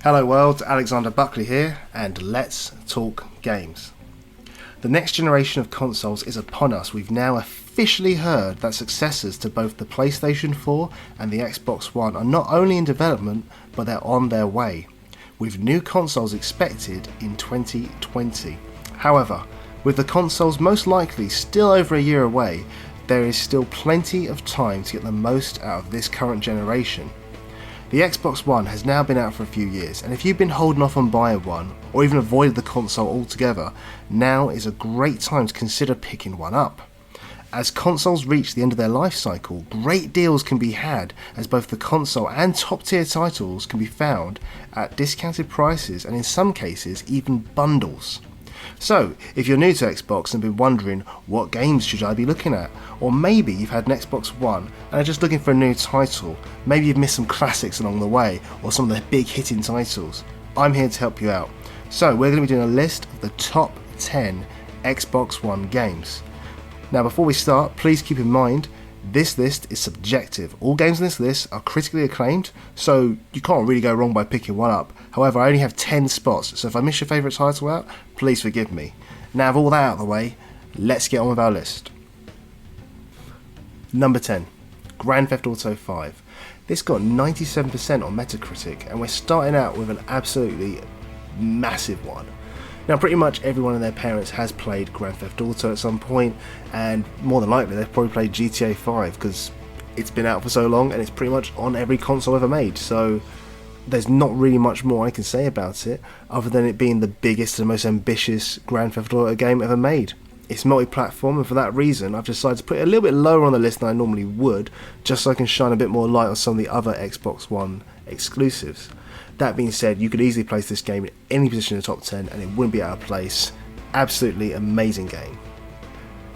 Hello world, Alexandre Buckley here, and let's talk games. The next generation of consoles is upon us. We've now officially heard that successors to both the PlayStation 4 and the Xbox One are not only in development, but they're on their way, with new consoles expected in 2020. However, with the consoles most likely still over a year away, there is still plenty of time to get the most out of this current generation. The Xbox One has now been out for a few years, and if you've been holding off on buying one, or even avoided the console altogether, now is a great time to consider picking one up. As consoles reach the end of their life cycle, great deals can be had, as both the console and top tier titles can be found at discounted prices, and in some cases even bundles. So, if you're new to Xbox and been wondering what games should I be looking at, or maybe you've had an Xbox One and are just looking for a new title, maybe you've missed some classics along the way, or some of the big hitting titles, I'm here to help you out. So we're going to be doing a list of the top 10 Xbox One games. Now before we start, please keep in mind, this list is subjective. All games in this list are critically acclaimed, so you can't really go wrong by picking one up. However, I only have 10 spots, so if I miss your favourite title out, please forgive me. Now with all that out of the way, let's get on with our list. Number 10, Grand Theft Auto 5. This got 97% on Meta Critic, and we're starting out with an absolutely massive one. Now pretty much everyone and their parents has played Grand Theft Auto at some point, and more than likely they've probably played GTA 5 because it's been out for so long and it's pretty much on every console ever made, so there's not really much more I can say about it other than it being the biggest and most ambitious Grand Theft Auto game ever made. It's multi-platform, and for that reason I've decided to put it a little bit lower on the list than I normally would, just so I can shine a bit more light on some of the other Xbox One exclusives. That being said, you could easily place this game in any position in the top 10 and it wouldn't be out of place. Absolutely amazing game.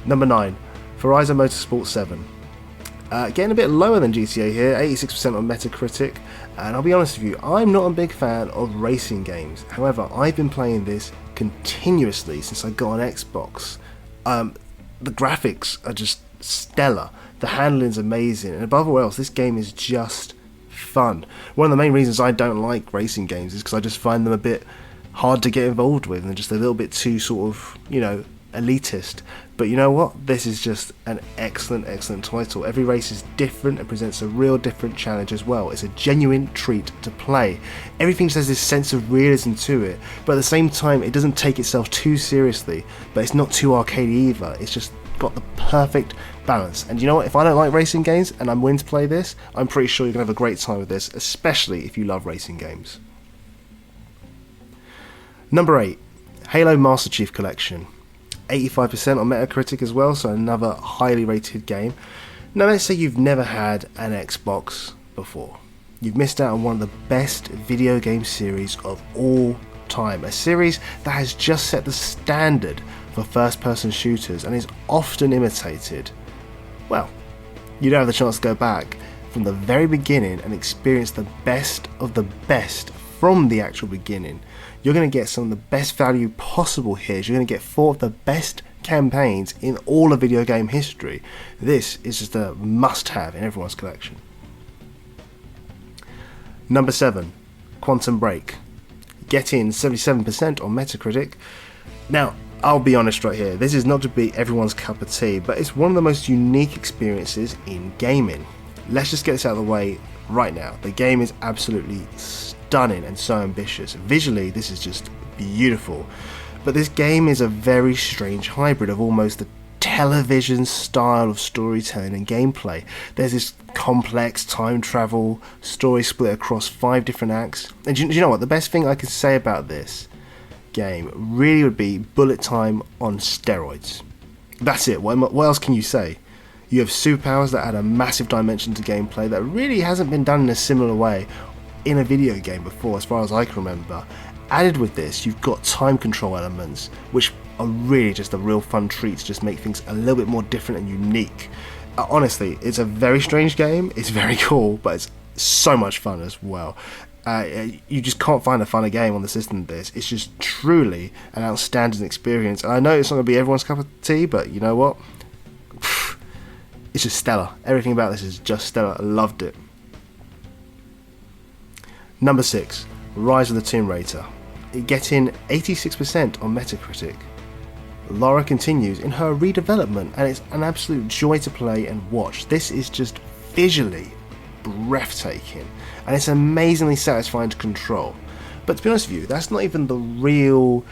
Number 9, Forza Motorsport 7. Getting a bit lower than GTA here, 86% on Metacritic, and I'll be honest with you, I'm not a big fan of racing games. However, I've been playing this continuously since I got an Xbox. The graphics are just stellar, the handling's amazing, and above all else, this game is just fun. One of the main reasons I don't like racing games is because I just find them a bit hard to get involved with, and they're just a little bit too sort of, elitist. But you know what? This is just an excellent title. Every race is different and presents a real different challenge as well. It's a genuine treat to play. Everything just has this sense of realism to it, but at the same time it doesn't take itself too seriously, but it's not too arcadey either. It's just got the perfect balance. And you know what? If I don't like racing games and I'm willing to play this, I'm pretty sure you're going to have a great time with this, especially if you love racing games. Number 8, Halo Master Chief Collection. 85% on Metacritic as well, so another highly rated game. Now let's say you've never had an Xbox before. You've missed out on one of the best video game series of all time. A series that has just set the standard for first-person shooters and is often imitated. Well, you don't have the chance to go back from the very beginning and experience the best of the best from the actual beginning. You're going to get some of the best value possible here. You're going to get 4 of the best campaigns in all of video game history. This is just a must-have in everyone's collection. Number 7, Quantum Break. Getting 77% on Metacritic. Now, I'll be honest right here, this is not to be everyone's cup of tea, but it's one of the most unique experiences in gaming. Let's just get this out of the way right now. The game is absolutely stunning and so ambitious. Visually, this is just beautiful. But this game is a very strange hybrid of almost the television style of storytelling and gameplay. There's this complex time travel story split across 5 different acts. And do you know what? The best thing I can say about this game really would be bullet time on steroids. That's it. What else can you say? You have superpowers that add a massive dimension to gameplay that really hasn't been done in a similar way in a video game before, as far as I can remember. Added with this, you've got time control elements, which are really just a real fun treat to just make things a little bit more different and unique. Honestly, it's a very strange game, it's very cool, but it's so much fun as well. You just can't find a funner game on the system than this. It's just truly an outstanding experience, and I know it's not going to be everyone's cup of tea, but you know what? It's just stellar. Everything about this is just stellar. I loved it. Number 6, Rise of the Tomb Raider, getting 86% on Metacritic. Lara continues in her redevelopment, and it's an absolute joy to play and watch. This is just visually breathtaking, and it's amazingly satisfying to control. But to be honest with you, that's not even the real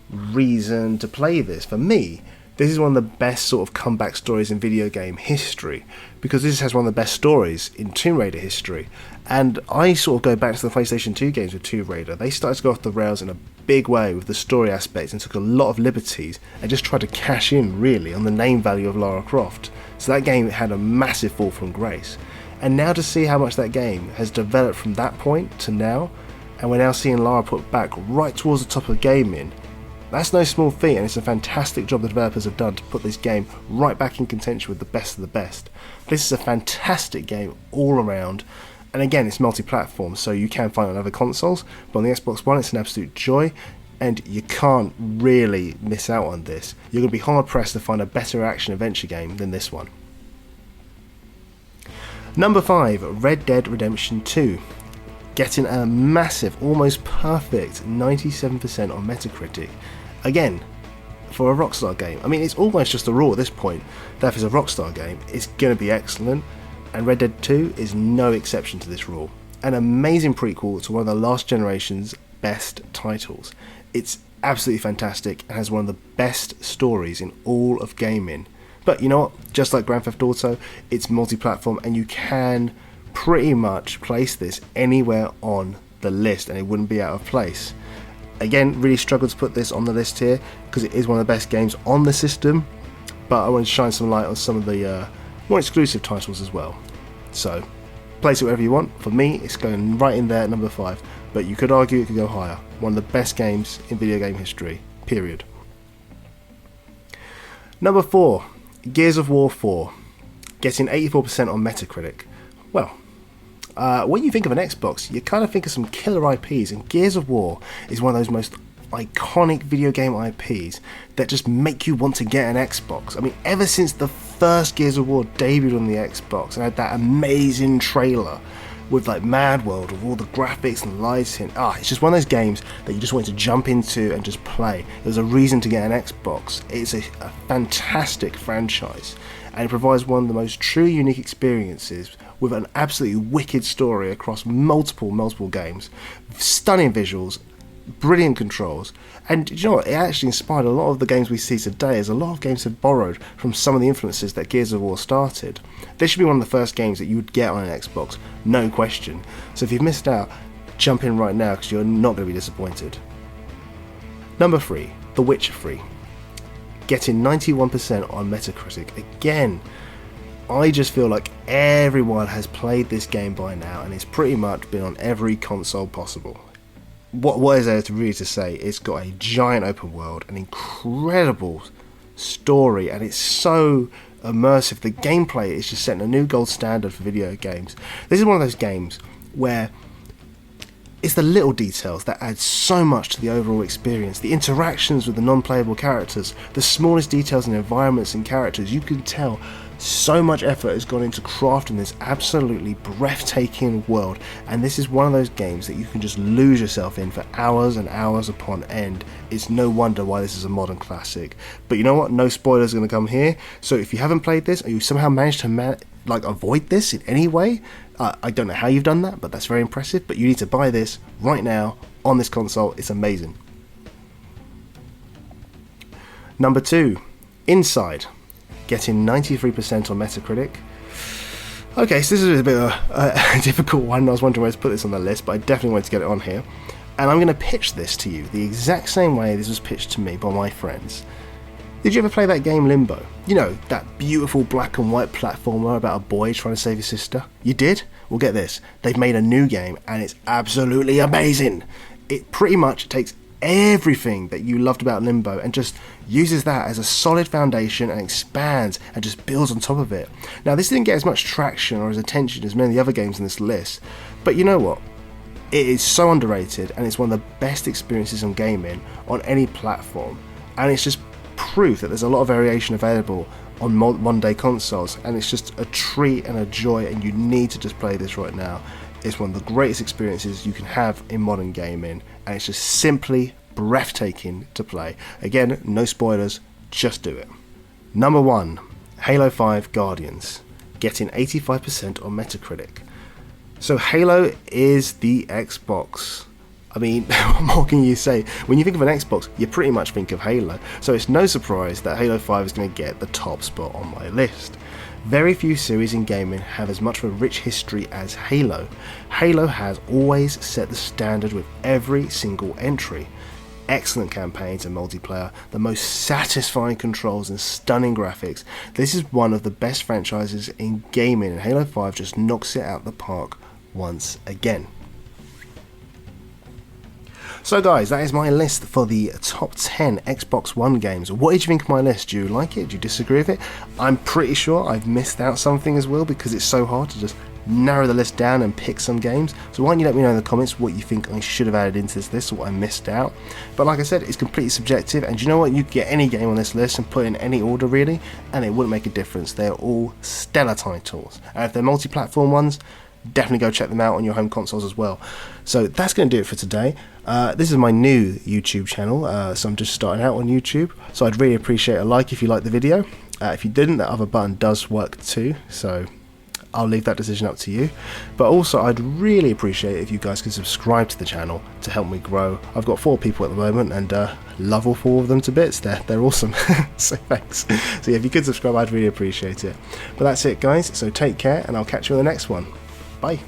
reason to play this. For me, this is one of the best sort of comeback stories in video game history, because this has one of the best stories in Tomb Raider history. And I sort of go back to the PlayStation 2 games with Tomb Raider. They started to go off the rails in a big way with the story aspects and took a lot of liberties and just tried to cash in really on the name value of Lara Croft. So that game had a massive fall from grace. And now to see how much that game has developed from that point to now, and we're now seeing Lara put back right towards the top of gaming, that's no small feat, and it's a fantastic job the developers have done to put this game right back in contention with the best of the best. This is a fantastic game all around, and again, it's multi-platform, so you can find it on other consoles, but on the Xbox One it's an absolute joy, and you can't really miss out on this. You're going to be hard pressed to find a better action-adventure game than this one. Number 5, Red Dead Redemption 2. Getting a massive, almost perfect 97% on Metacritic. Again, for a Rockstar game. I mean, it's almost just a rule at this point that if it's a Rockstar game, it's going to be excellent, and Red Dead 2 is no exception to this rule. An amazing prequel to one of the last generation's best titles. It's absolutely fantastic and has one of the best stories in all of gaming. But you know what? Just like Grand Theft Auto, it's multi-platform, and you can pretty much place this anywhere on the list and it wouldn't be out of place. Again, really struggled to put this on the list here because it is one of the best games on the system, but I want to shine some light on some of the more exclusive titles as well. So place it wherever you want. For me, it's going right in there at number 5, but you could argue it could go higher. One of the best games in video game history, period. Number 4, Gears of War 4, getting 84% on Metacritic. Well, when you think of an Xbox, you kind of think of some killer IPs, and Gears of War is one of those most iconic video game IPs that just make you want to get an Xbox. I mean, ever since the first Gears of War debuted on the Xbox and had that amazing trailer with like Mad World, with all the graphics and lighting, it's just one of those games that you just want to jump into and just play. There's a reason to get an Xbox. It's a fantastic franchise, and it provides one of the most truly unique experiences with an absolutely wicked story across multiple games, stunning visuals, brilliant controls, and you know what, it actually inspired a lot of the games we see today, as a lot of games have borrowed from some of the influences that Gears of War started. This should be one of the first games that you would get on an Xbox, no question. So if you've missed out, jump in right now because you're not going to be disappointed. Number 3, The Witcher 3, getting 91% on Metacritic. Again, I just feel like everyone has played this game by now, and it's pretty much been on every console possible. What is there to really to say? It's got a giant open world, an incredible story, and it's so immersive. The gameplay is just setting a new gold standard for video games. This is one of those games where it's the little details that add so much to the overall experience. The interactions with the non-playable characters, the smallest details in environments and characters, you can tell so much effort has gone into crafting this absolutely breathtaking world, and this is one of those games that you can just lose yourself in for hours and hours upon end. It's no wonder why this is a modern classic. But you know what? No spoilers are going to come here. So if you haven't played this, or you somehow managed to avoid this in any way, I don't know how you've done that, but that's very impressive. But you need to buy this right now on this console. It's amazing. Number 2, Inside, getting 93% on Metacritic. Okay, so this is a bit of a difficult one. I was wondering where to put this on the list, but I definitely wanted to get it on here. And I'm going to pitch this to you the exact same way this was pitched to me by my friends. Did you ever play that game Limbo? You know, that beautiful black and white platformer about a boy trying to save his sister? You did? Well, get this. They've made a new game, and it's absolutely amazing. It pretty much takes everything that you loved about Limbo and just uses that as a solid foundation and expands and just builds on top of it. Now, this didn't get as much traction or as attention as many of the other games on this list, but you know what? It is so underrated, and it's one of the best experiences on gaming on any platform, and it's just proof that there's a lot of variation available on modern day consoles, and it's just a treat and a joy, and you need to just play this right now. is one of the greatest experiences you can have in modern gaming, and it's just simply breathtaking to play. Again, no spoilers, just do it. Number 1, Halo 5 Guardians, getting 85% on Metacritic. So Halo is the Xbox. I mean, what more can you say? When you think of an Xbox, you pretty much think of Halo. So it's no surprise that Halo 5 is going to get the top spot on my list. Very few series in gaming have as much of a rich history as Halo. Halo has always set the standard with every single entry. Excellent campaigns and multiplayer, the most satisfying controls and stunning graphics. This is one of the best franchises in gaming, and Halo 5 just knocks it out the park once again. So guys, that is my list for the top 10 Xbox One games. What did you think of my list? Do you like it? Do you disagree with it? I'm pretty sure I've missed out something as well, because it's so hard to just narrow the list down and pick some games. So why don't you let me know in the comments what you think I should have added into this list or what I missed out. But like I said, it's completely subjective, and you know what, you could get any game on this list and put in any order really, and it wouldn't make a difference. They're all stellar titles, and if they're multi-platform ones, definitely go check them out on your home consoles as well. So that's going to do it for today. This is my new YouTube channel, so I'm just starting out on YouTube, so I'd really appreciate a like if you liked the video. If you didn't, that other button does work too, so I'll leave that decision up to you. But also, I'd really appreciate it if you guys could subscribe to the channel to help me grow. I've got 4 people at the moment, and love all 4 of them to bits. They're awesome. So thanks. So yeah, if you could subscribe, I'd really appreciate it. But that's it guys, so take care, and I'll catch you on the next one. Bye.